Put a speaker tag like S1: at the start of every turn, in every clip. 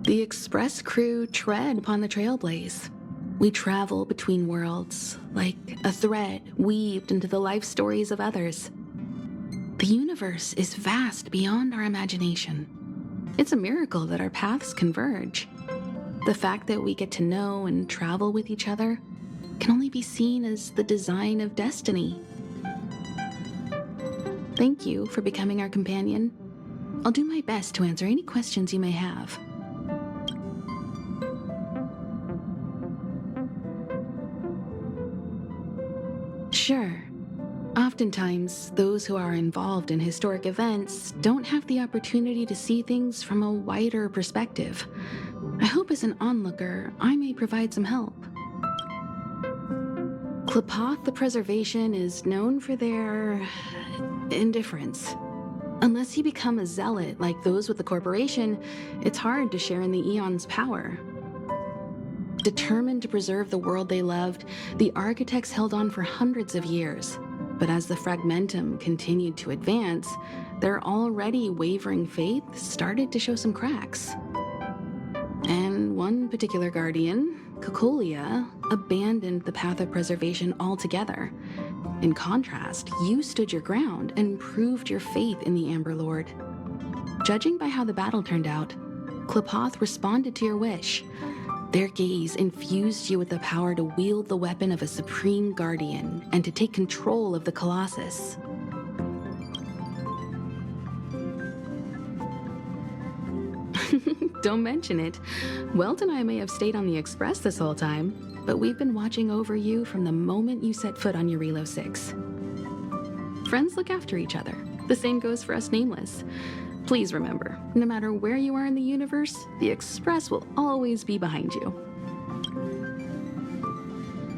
S1: The express crew tread upon the Trailblaze. We travel between worlds, like a thread weaved into the life stories of others. The universe is vast beyond our imagination. It's a miracle that our paths converge. The fact that we get to know and travel with each other can only be seen as the design of destiny. Thank you for becoming our companion. I'll do my best to answer any questions you may have. Sure. Oftentimes, those who are involved in historic events don't have the opportunity to see things from a wider perspective. I hope as an onlooker, I may provide some help. Klapoth the Preservation is known for their indifference. Unless you become a zealot like those with the corporation, it's hard to share in the Eon's power. Determined to preserve the world they loved, the architects held on for hundreds of years. But as the fragmentum continued to advance, their already wavering faith started to show some cracks. And one particular guardian, Cocolia, abandoned the path of preservation altogether. In contrast, you stood your ground and proved your faith in the Amber Lord. Judging by how the battle turned out, Klapoth responded to your wish. Their gaze infused you with the power to wield the weapon of a supreme guardian and to take control of the Colossus. Don't mention it. Welt and I may have stayed on the Express this whole time, but we've been watching over you from the moment you set foot on Eurilo 6. Friends look after each other. The same goes for us Nameless. Please remember, no matter where you are in the universe, the Express will always be behind you.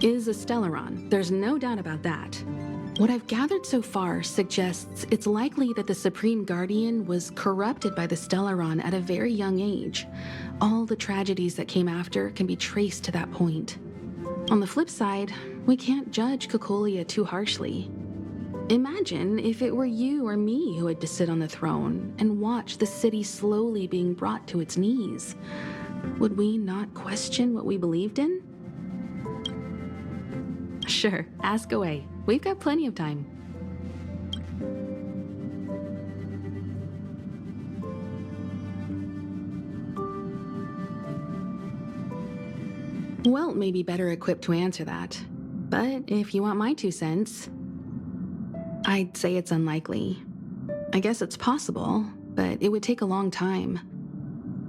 S1: Is a Stellaron, there's no doubt about that. What I've gathered so far suggests it's likely that the Supreme Guardian was corrupted by the Stellaron at a very young age. All the tragedies that came after can be traced to that point. On the flip side, we can't judge Cocolia too harshly. Imagine if it were you or me who had to sit on the throne and watch the city slowly being brought to its knees. Would we not question what we believed in? Sure, ask away. We've got plenty of time. Welt may be better equipped to answer that. But if you want my 2 cents, I'd say it's unlikely. I guess it's possible, but it would take a long time.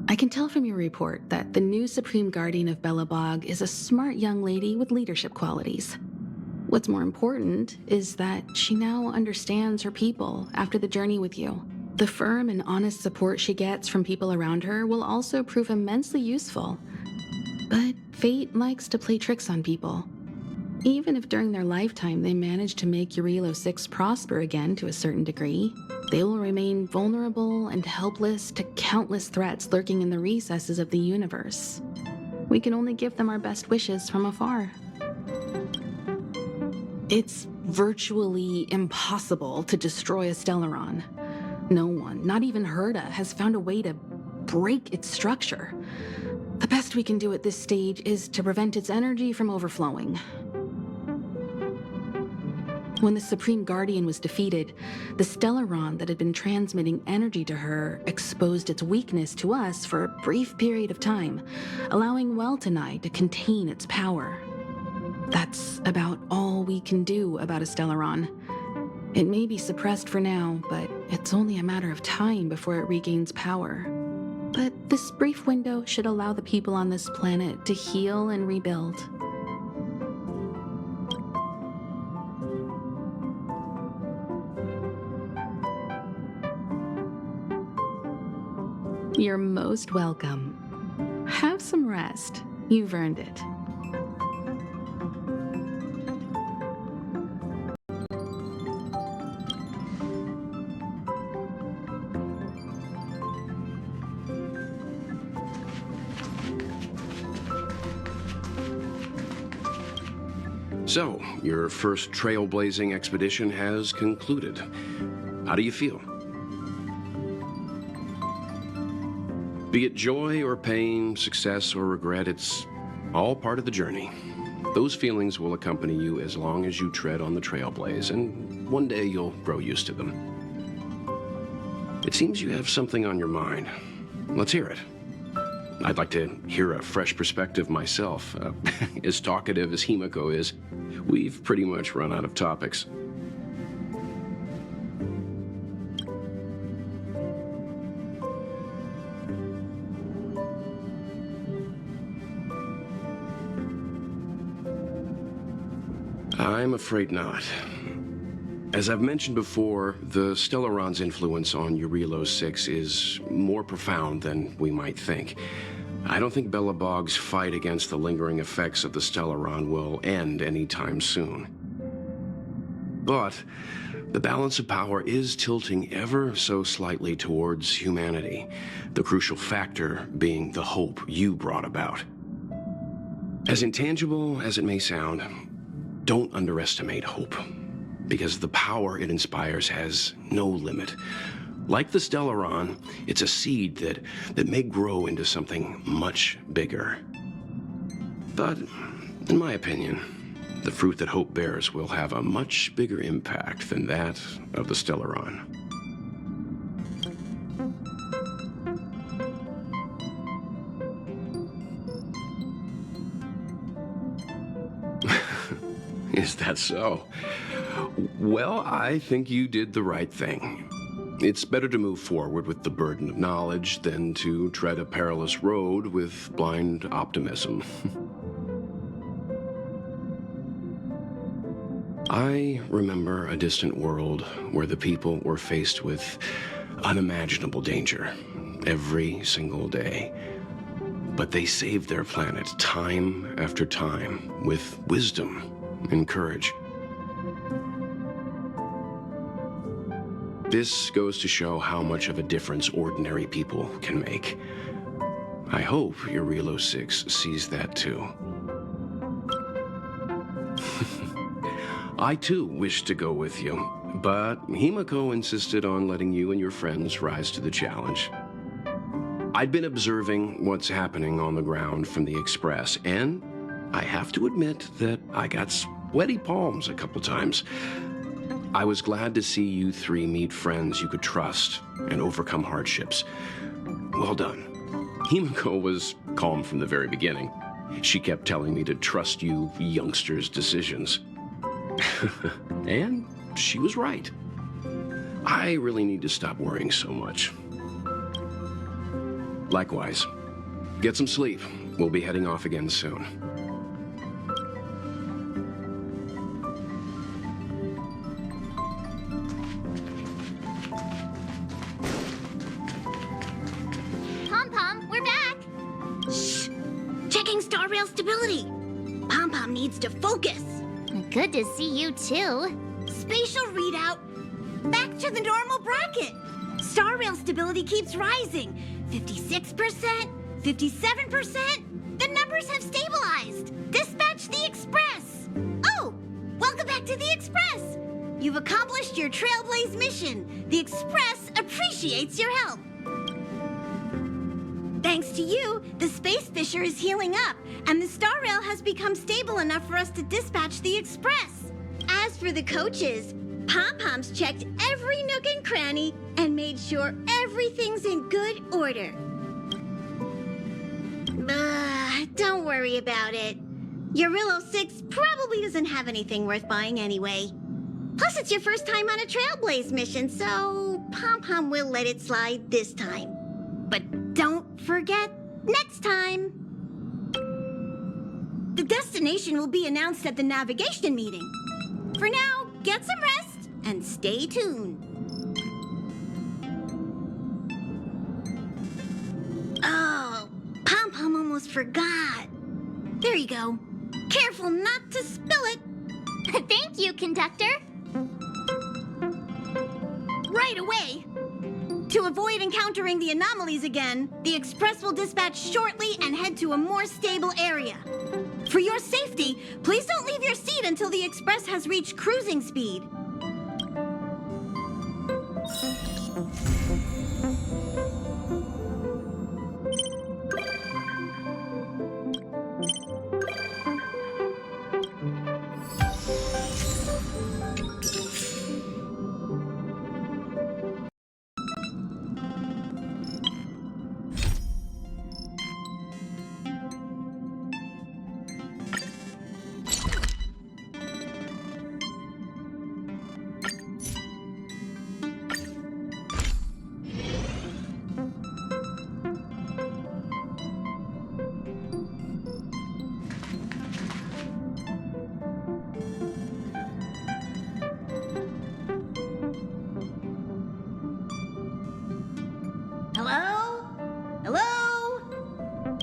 S1: I can tell from your report that the new Supreme Guardian of Belobog is a smart young lady with leadership qualities. What's more important is that she now understands her people after the journey with you. The firm and honest support she gets from people around her will also prove immensely useful. But fate likes to play tricks on people. Even if during their lifetime they manage to make Eurilo 6 prosper again to a certain degree, they will remain vulnerable and helpless to countless threats lurking in the recesses of the universe. We can only give them our best wishes from afar. It's virtually impossible to destroy a Stellaron. No one, not even Herda, has found a way to break its structure. The best we can do at this stage is to prevent its energy from overflowing. When the Supreme Guardian was defeated, the Stellaron that had been transmitting energy to her exposed its weakness to us for a brief period of time, allowing Welt and I to contain its power. That's about all we can do about a Stellaron. It may be suppressed for now, but it's only a matter of time before it regains power. But this brief window should allow the people on this planet to heal and rebuild. You're most welcome. Have some rest. You've earned it.
S2: So, your first trailblazing expedition has concluded. How do you feel? Be it joy or pain, success or regret, it's all part of the journey. Those feelings will accompany you as long as you tread on the Trailblaze, and one day you'll grow used to them. It seems you have something on your mind. Let's hear it. I'd like to hear a fresh perspective myself. As talkative as Himiko is, we've pretty much run out of topics. I'm afraid not. As I've mentioned before, the Stellaron's influence on Eurilo 6 is more profound than we might think. I don't think Belobog's fight against the lingering effects of the Stellaron will end anytime soon. But the balance of power is tilting ever so slightly towards humanity, the crucial factor being the hope you brought about. As intangible as it may sound, don't underestimate hope, because the power it inspires has no limit. Like the Stellaron, it's a seed that may grow into something much bigger. But, in my opinion, the fruit that hope bears will have a much bigger impact than that of the Stellaron. Is that so? Well, I think you did the right thing. It's better to move forward with the burden of knowledge than to tread a perilous road with blind optimism. I remember a distant world where the people were faced with unimaginable danger every single day. But they saved their planet time after time with wisdom and courage. This goes to show how much of a difference ordinary people can make. I hope Eurilo 6 sees that too. I too wish to go with you, but Himiko insisted on letting you and your friends rise to the challenge. I'd been observing what's happening on the ground from the Express, and I have to admit that I got sweaty palms a couple times. I was glad to see you three meet friends you could trust and overcome hardships. Well done. Himiko was calm from the very beginning. She kept telling me to trust you youngsters' decisions. And she was right. I really need to stop worrying so much. Likewise. Get some sleep. We'll be heading off again soon.
S3: Pom-Pom, we're back! Shh! Checking star rail stability. Pom-Pom needs to focus.
S4: Good to see you too.
S3: Spatial readout. Back to the normal bracket. Star rail stability keeps rising. 56%, 57%. The numbers have stabilized. Dispatch the Express. Oh, welcome back to the Express. You've accomplished your Trailblaze mission. The Express appreciates your help. Thanks to you, the space fissure is healing up, and the star rail has become stable enough for us to dispatch the Express. As for the coaches, Pom-Pom's checked every nook and cranny and made sure everything's in good order. Don't worry about it. Eurilo 6 probably doesn't have anything worth buying anyway. Plus, it's your first time on a Trailblaze mission, so Pom-Pom will let it slide this time. But don't forget, next time. The destination will be announced at the navigation meeting. For now, get some rest and stay tuned. Oh, Pom-Pom almost forgot. There you go. Careful not to spill it.
S4: Thank you, conductor.
S3: Right away. To avoid encountering the anomalies again, the Express will dispatch shortly and head to a more stable area. For your safety, please don't leave your seat until the Express has reached cruising speed.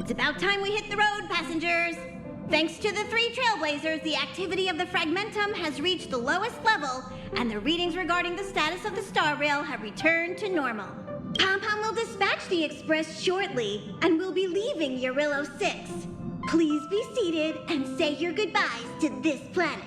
S3: It's about time we hit the road, passengers. Thanks to the 3 Trailblazers, the activity of the fragmentum has reached the lowest level, and the readings regarding the status of the star rail have returned to normal. Pom-Pom will dispatch the express shortly, and we'll be leaving Eurillo 6. Please be seated and say your goodbyes to this planet.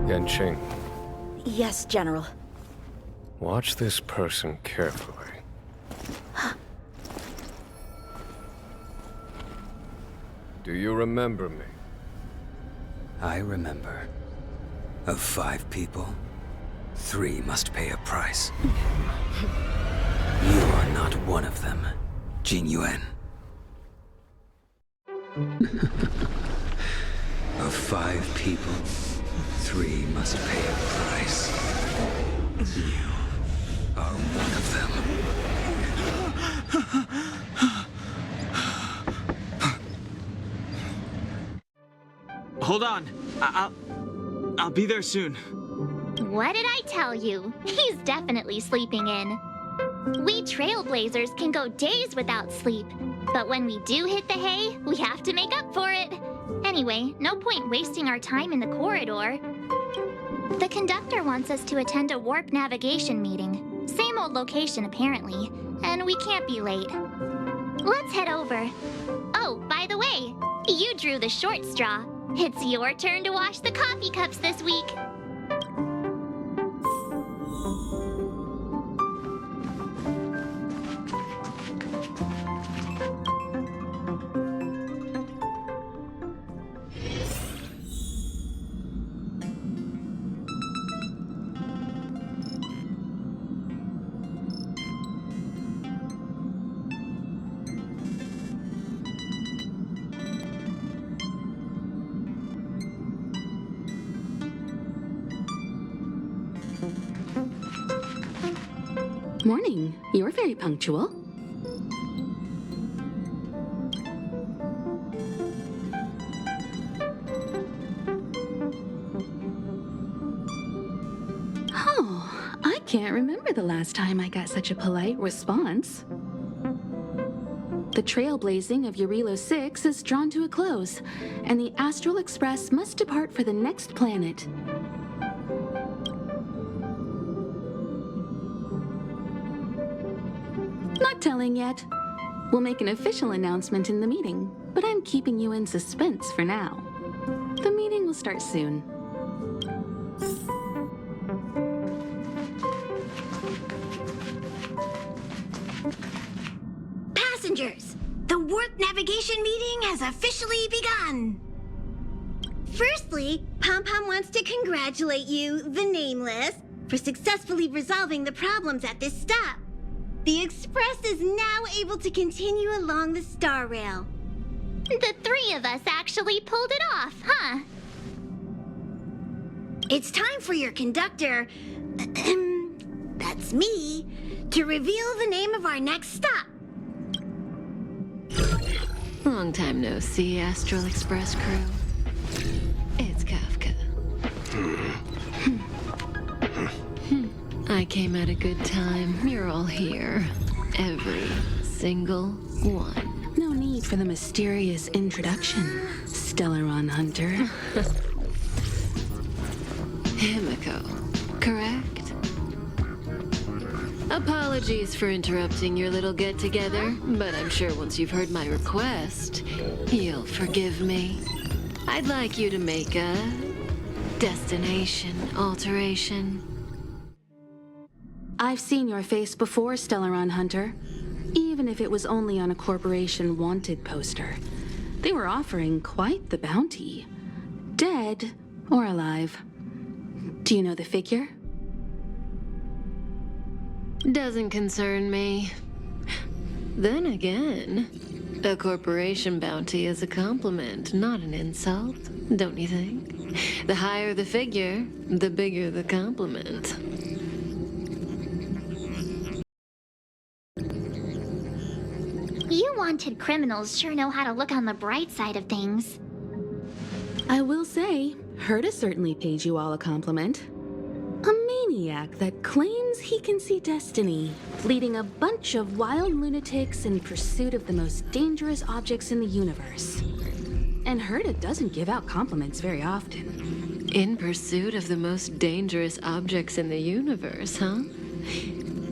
S5: Yanqing,
S6: Yes, General.
S5: watch this person carefully. Do you remember me?
S7: I remember. Of 5 people, 3 must pay a price. You are not one of them, Jin Yuan. Of 5 people, 3 must pay a price. You are one of them.
S8: Hold on. I'll be there soon.
S4: What did I tell you? He's definitely sleeping in. We Trailblazers can go days without sleep, but when we do hit the hay, we have to make up for it. Anyway, no point wasting our time in the corridor. The conductor wants us to attend a warp navigation meeting. Same old location, apparently, and we can't be late. Let's head over. Oh, by the way, you drew the short straw. It's your turn to wash the coffee cups this week.
S1: Morning. You're very punctual. Oh, I can't remember the last time I got such a polite response. The trailblazing of Eurillo 6 is drawn to a close, and the Astral Express must depart for the next planet. Not telling yet. We'll make an official announcement in the meeting, but I'm keeping you in suspense for now. The meeting will start soon.
S3: Passengers, the warp navigation meeting has officially begun. Firstly, Pom-Pom wants to congratulate you, the Nameless, for successfully resolving the problems at this stop. The Express is now able to continue along the star rail.
S4: The 3 of us actually pulled it off, huh?
S3: It's time for your conductor, that's me, to reveal the name of our next stop.
S9: Long time no see, Astral Express crew. It's Kafka. I came at a good time. You're all here. Every single one.
S1: No need for the mysterious introduction, Stellaron Hunter.
S9: Himiko, correct? Apologies for interrupting your little get-together, but I'm sure once you've heard my request, you'll forgive me. I'd like you to make a destination alteration.
S1: I've seen your face before, Stellaron Hunter. Even if it was only on a corporation wanted poster. They were offering quite the bounty. Dead or alive. Do you know the figure?
S9: Doesn't concern me. Then again, A corporation bounty is a compliment, not an insult, don't you think? The higher the figure, the bigger the compliment.
S4: You wanted criminals sure know how to look on the bright side of things.
S1: I will say, Herta certainly pays you all a compliment. A maniac that claims he can see destiny, leading a bunch of wild lunatics in pursuit of the most dangerous objects in the universe. And Herta doesn't give out compliments very often.
S9: In pursuit of the most dangerous objects in the universe, huh?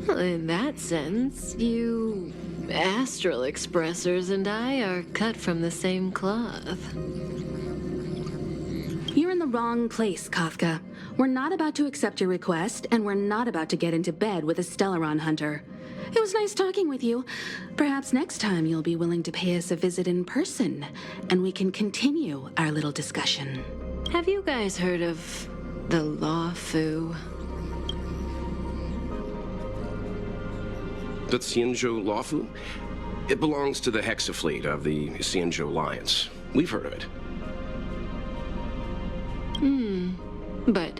S9: Well, in that sense, you astral expressors and I are cut from the same cloth.
S1: You're in the wrong place, Kafka. We're not about to accept your request, and we're not about to get into bed with a Stellaron hunter. It was nice talking with you. Perhaps next time you'll be willing to pay us a visit in person, and we can continue our little discussion.
S9: Have you guys heard of the Law Fu?
S2: The Xianzhou Lawfu? It belongs to the Hexafleet of the Xianzhou Alliance. We've heard of it.
S9: But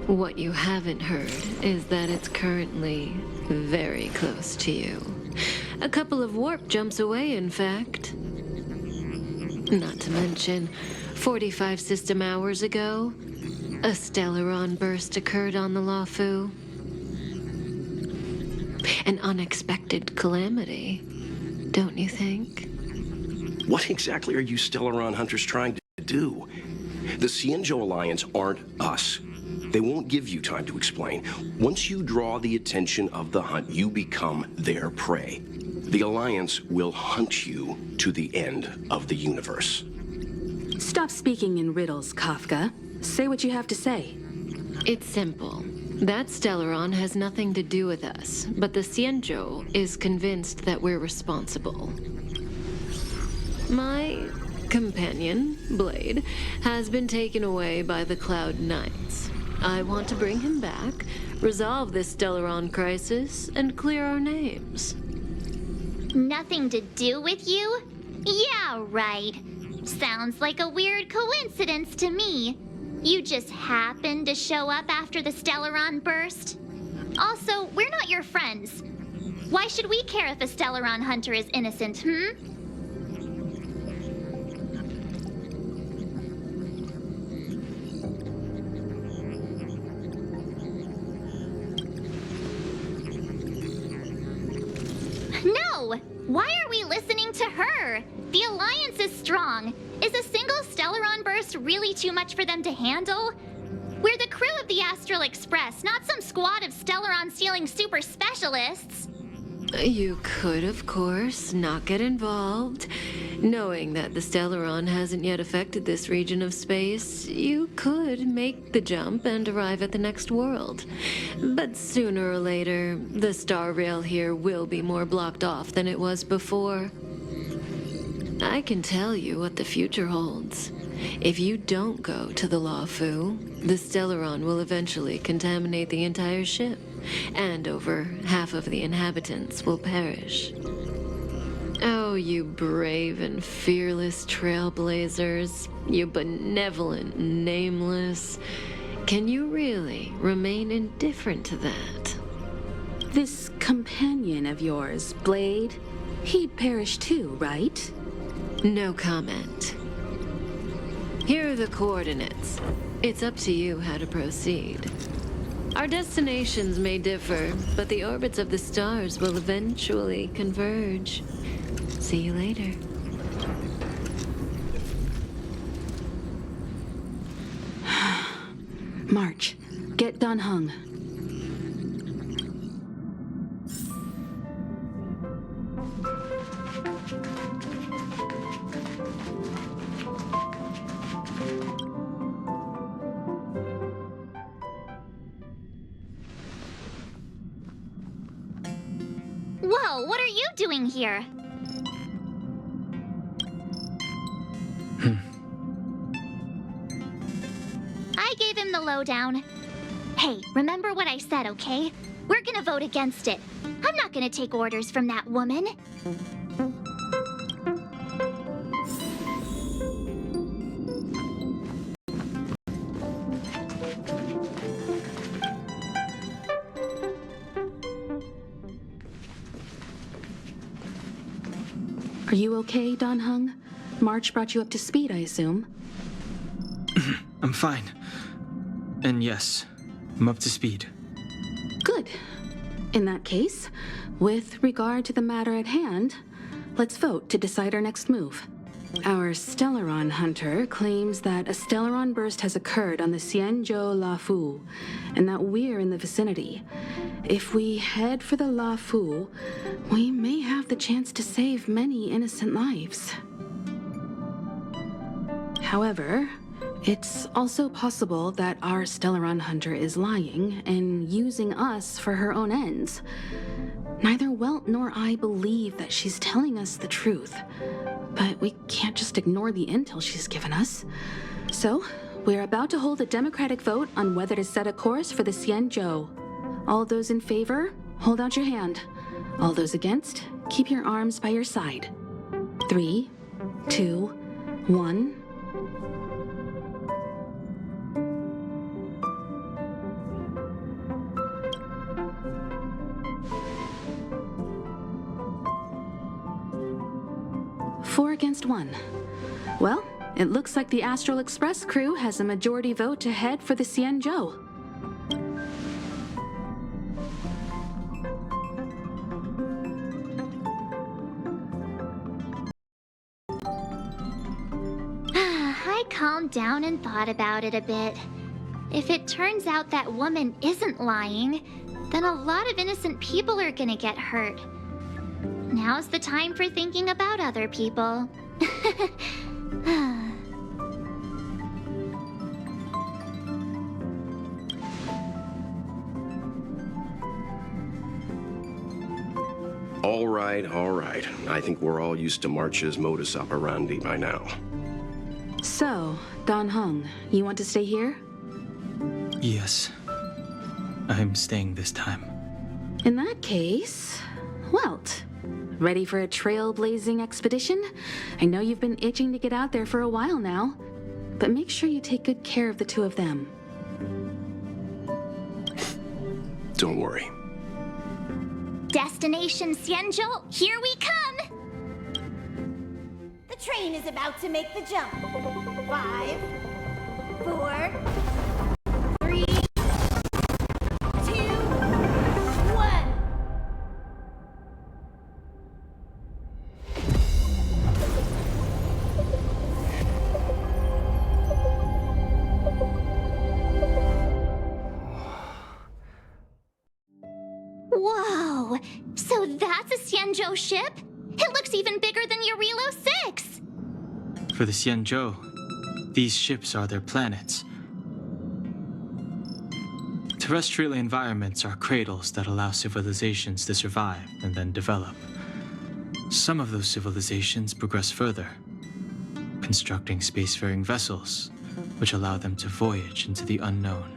S9: what you haven't heard is that it's currently very close to you. A couple of warp jumps away, in fact. Not to mention, 45 system hours ago, a Stellaron burst occurred on the Lawfu. An unexpected calamity, don't you think?
S2: What exactly are you Stellaron hunters trying to do? The Xianzhou Alliance aren't us. They won't give you time to explain. Once you draw the attention of the hunt, you become their prey. The Alliance will hunt you to the end of the universe.
S1: Stop speaking in riddles, Kafka. Say what you have to say.
S9: It's simple. That Stellaron has nothing to do with us, but the Xianzhou is convinced that we're responsible. My companion, Blade, has been taken away by the Cloud Knights. I want to bring him back, resolve this Stellaron crisis, and clear our names.
S4: Nothing to do with you? Yeah, right. Sounds like a weird coincidence to me. You just happened to show up after the Stellaron burst? Also, we're not your friends. Why should we care if a Stellaron hunter is innocent, No! Why are we listening to her? The Alliance is strong. Is a single Stellaron burst really too much for them to handle? We're the crew of the Astral Express, not some squad of Stellaron-stealing super specialists.
S9: You could, of course, not get involved. Knowing that the Stellaron hasn't yet affected this region of space, you could make the jump and arrive at the next world. But sooner or later, the star rail here will be more blocked off than it was before. I can tell you what the future holds. If you don't go to the Lawfu, the Stellaron will eventually contaminate the entire ship, and over half of the inhabitants will perish. Oh, you brave and fearless Trailblazers, you benevolent nameless. Can you really remain indifferent to that?
S1: This companion of yours, Blade, he'd perish too, right?
S9: No comment. Here are the coordinates. It's up to you how to proceed. Our destinations may differ, but the orbits of the stars will eventually converge. See you later.
S1: March, get Dan Heng.
S4: Whoa, what are you doing here? I gave him the lowdown. Hey, remember what I said, okay? We're gonna vote against it. I'm not gonna take orders from that woman.
S1: Are you okay, Don Hung? March brought you up to speed, I assume.
S8: I'm fine. And yes, I'm up to speed.
S1: Good. In that case, with regard to the matter at hand, let's vote to decide our next move. Our Stellaron hunter claims that a Stellaron burst has occurred on the Xianzhou La Fu, and that we're in the vicinity. If we head for the La Fu, we may have the chance to save many innocent lives. However, it's also possible that our Stellaron hunter is lying and using us for her own ends. Neither Welt nor I believe that she's telling us the truth, but we can't just ignore the intel she's given us. So, we're about to hold a democratic vote on whether to set a course for the Xianzhou. All those in favor, hold out your hand. All those against, keep your arms by your side. 3, 2, 1... Four against one. Well, it looks like the Astral Express crew has a majority vote to head for the Xianzhou.
S4: I calmed down and thought about it a bit. If it turns out that woman isn't lying, then a lot of innocent people are gonna get hurt. Now's the time for thinking about other people.
S2: All right, all right. I think we're all used to March's modus operandi by now.
S1: So, Don Hung, you want to stay here?
S8: Yes. I'm staying this time.
S1: In that case, Welt. Ready for a trailblazing expedition? I know you've been itching to get out there for a while now, but make sure you take good care of the two of them.
S2: Don't worry.
S4: Destination Xianzhou, here we come!
S3: The train is about to make the jump. 5, 4, 3, 2, 1.
S4: Whoa! So that's a Xianzhou ship? It looks even bigger than Eurilo 6!
S8: For the Xianzhou, these ships are their planets. Terrestrial environments are cradles that allow civilizations to survive and then develop. Some of those civilizations progress further, constructing spacefaring vessels, which allow them to voyage into the unknown.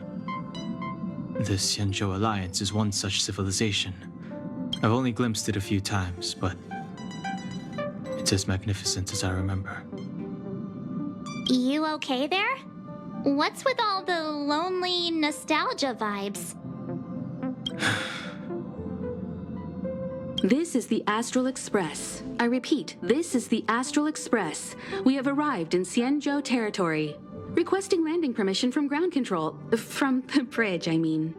S8: The Xianzhou Alliance is one such civilization. I've only glimpsed it a few times, but it's as magnificent as I remember.
S4: You okay there? What's with all the lonely nostalgia vibes?
S1: This is the Astral Express. I repeat, this is the Astral Express. We have arrived in Xianzhou territory. Requesting landing permission from ground control. From the bridge, I mean.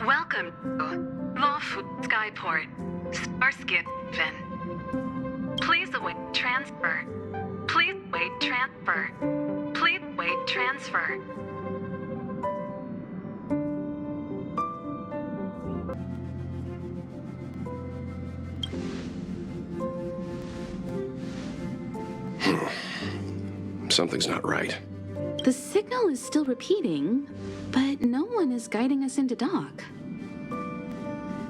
S10: Welcome to Lawful Skyport, Starsky Finn. Please await transfer. Please wait transfer. Please wait transfer.
S2: Something's not right.
S1: The signal is still repeating, but no one is guiding us into dock.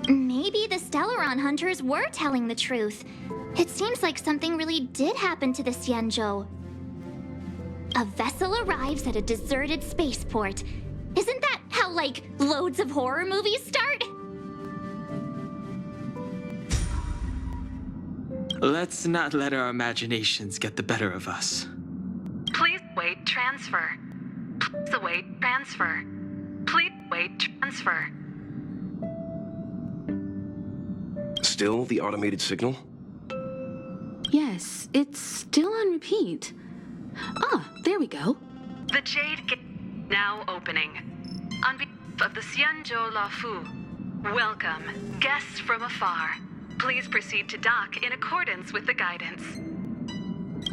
S4: Maybe the Stellaron hunters were telling the truth. It seems like something really did happen to the Xianzhou. A vessel arrives at a deserted spaceport. Isn't that how, like, loads of horror movies start?
S8: Let's not let our imaginations get the better of us.
S10: Please wait transfer. Please await transfer. Please wait transfer.
S2: Still the automated signal?
S1: Yes, it's still on repeat. Ah, there we go.
S10: The Jade Gate now opening. On behalf of the Xianzhou Lafu, welcome, guests from afar. Please proceed to dock in accordance with the guidance.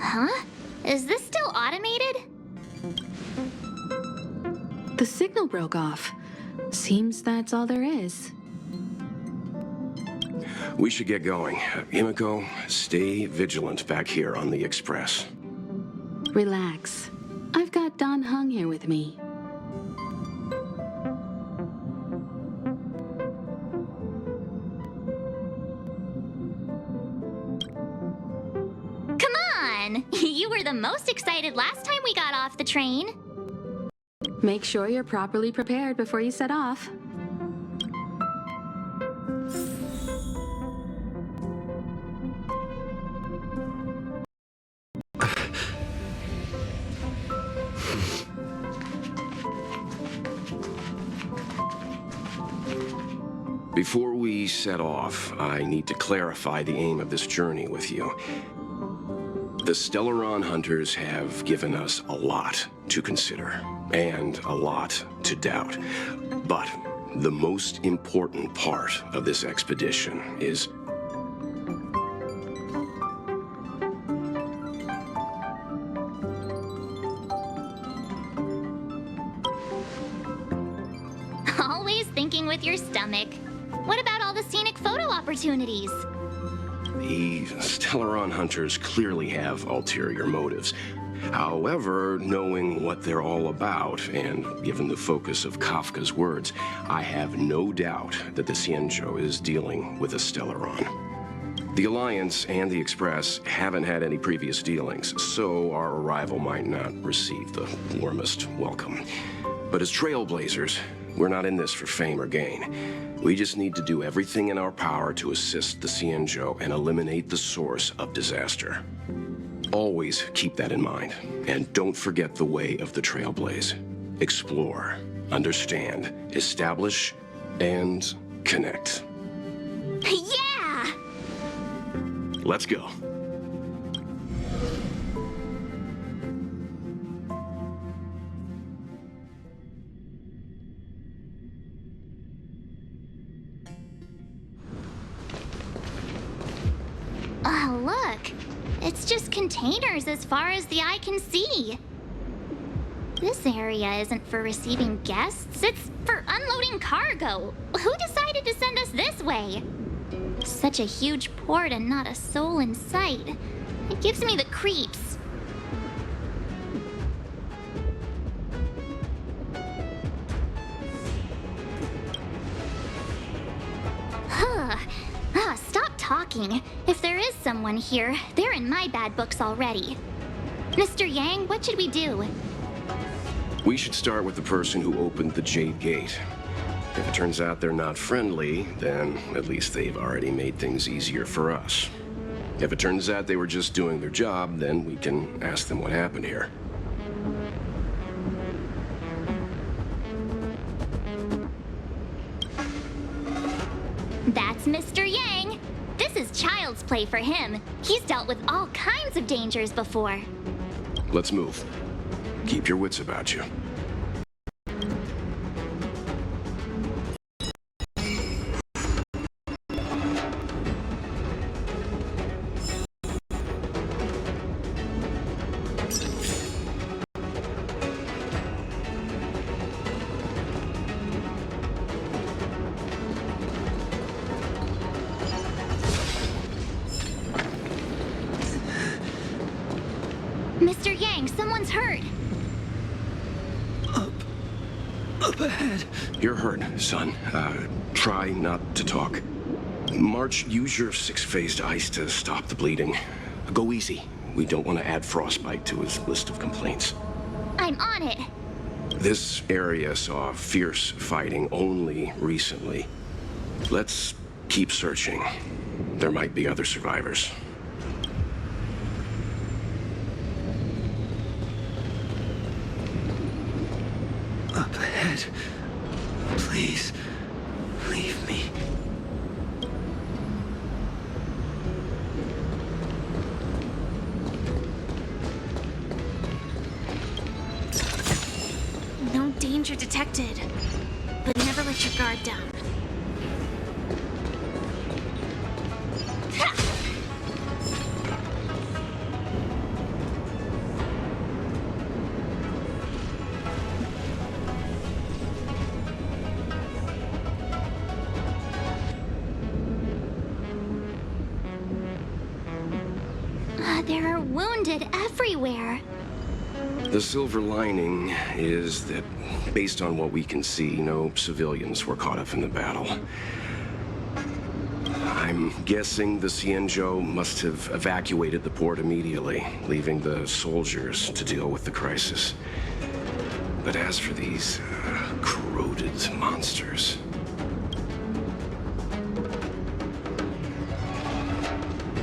S4: Huh? Is this still automated?
S1: The signal broke off. Seems that's all there is.
S2: We should get going. Himiko, stay vigilant back here on the Express.
S1: Relax. I've got Don Hung here with me.
S4: Come on! You were the most excited last time we got off the train.
S1: Make sure you're properly prepared before you set off.
S2: Before we set off, I need to clarify the aim of this journey with you. The Stellaron hunters have given us a lot to consider, and a lot to doubt. But the most important part of this expedition is...
S4: Always thinking with your stomach. What about all the scenic photo opportunities?
S2: The Stellaron hunters clearly have ulterior motives. However, knowing what they're all about, and given the focus of Kafka's words, I have no doubt that the Xianzhou is dealing with a Stellaron. The Alliance and the Express haven't had any previous dealings, so our arrival might not receive the warmest welcome. But as Trailblazers, we're not in this for fame or gain. We just need to do everything in our power to assist the Xianzhou and eliminate the source of disaster. Always keep that in mind, and don't forget the way of the Trailblaze. Explore, understand, establish, and connect.
S4: Yeah!
S2: Let's go.
S4: Oh, look. It's just containers as far as the eye can see. This area isn't for receiving guests, it's for unloading cargo. Who decided to send us this way? Such a huge port and not a soul in sight. It gives me the creeps. Stop talking. If there is someone here, they're in my bad books already. Mr. Yang, what should we do?
S2: We should start with the person who opened the Jade Gate. If it turns out they're not friendly, then at least they've already made things easier for us. If it turns out they were just doing their job, then we can ask them what happened here.
S4: That's Mr. Yang. This is child's play for him. He's dealt with all kinds of dangers before.
S2: Let's move. Keep your wits about you.
S4: Mr. Yang, someone's hurt.
S7: Up ahead.
S2: You're hurt, son. Try not to talk. March, use your six-phased ice to stop the bleeding. Go easy. We don't want to add frostbite to his list of complaints.
S4: I'm on it.
S2: This area saw fierce fighting only recently. Let's keep searching. There might be other survivors.
S7: Up ahead. Please, leave me.
S3: danger detected. But never let your guard down.
S4: There are wounded everywhere.
S2: The silver lining is that, based on what we can see, no civilians were caught up in the battle. I'm guessing the Xianzhou must have evacuated the port immediately, leaving the soldiers to deal with the crisis. But as for these corroded monsters,